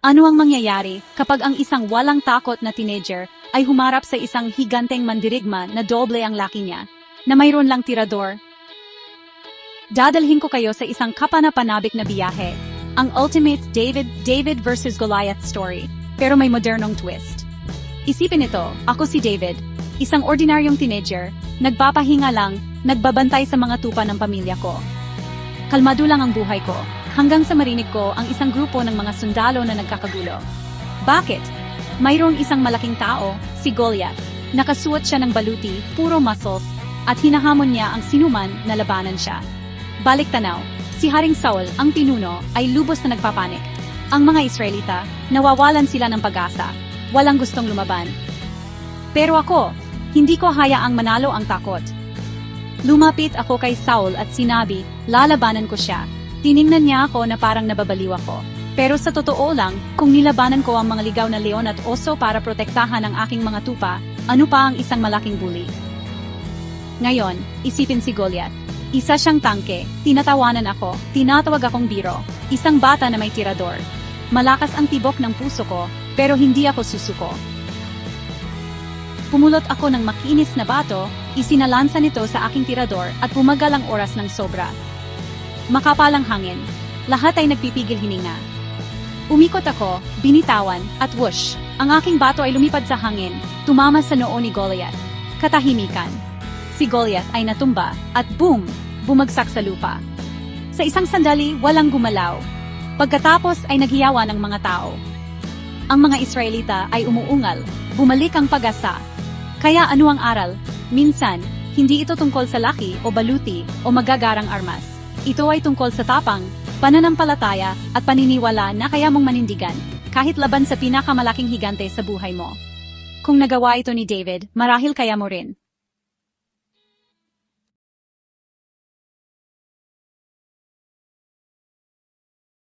Ano ang mangyayari kapag ang isang walang takot na teenager ay humarap sa isang higanteng mandirigma na doble ang laki niya, na mayroon lang tirador? Dadalhin ko kayo sa isang kapanapanabik na biyahe, ang ultimate David versus Goliath story, pero may modernong twist. Isipin ito, ako si David, isang ordinaryong teenager, nagpapahinga lang, nagbabantay sa mga tupa ng pamilya ko. Kalmado lang ang buhay ko, hanggang sa marinig ko ang isang grupo ng mga sundalo na nagkakagulo. Bakit? Mayroong isang malaking tao, si Goliath. Nakasuot siya ng baluti, puro muscles, at hinahamon niya ang sinuman na labanan siya. Balik tanaw, si Haring Saul, ang pinuno, ay lubos na nagpapanik. Ang mga Israelita, nawawalan sila ng pag-asa. Walang gustong lumaban. Pero ako, hindi ko hayaang manalo ang takot. Lumapit ako kay Saul at sinabi, lalabanan ko siya. Tiningnan niya ako na parang nababaliw ako. Pero sa totoo lang, kung nilabanan ko ang mga ligaw na leon at oso para protektahan ang aking mga tupa, ano pa ang isang malaking bully? Ngayon, isipin si Goliath. Isa siyang tangke, tinatawanan ako, tinatawag akong biro, isang bata na may tirador. Malakas ang tibok ng puso ko, pero hindi ako susuko. Pumulot ako ng makinis na bato, isinalansa nito sa aking tirador at bumagal ang oras ng sobra. Makapalang hangin, lahat ay nagpipigil hininga. Umikot ako, binitawan, at whoosh, ang aking bato ay lumipad sa hangin, tumama sa noo ni Goliath. Katahimikan. Si Goliath ay natumba, at boom! Bumagsak sa lupa. Sa isang sandali, walang gumalaw. Pagkatapos ay naghiyawa ng mga tao. Ang mga Israelita ay umuungal, bumalik ang pag-asa. Kaya ano ang aral? Minsan, hindi ito tungkol sa laki o baluti o magagarang armas. Ito ay tungkol sa tapang, pananampalataya at paniniwala na kaya mong manindigan, kahit laban sa pinakamalaking higante sa buhay mo. Kung nagawa ito ni David, marahil kaya mo rin.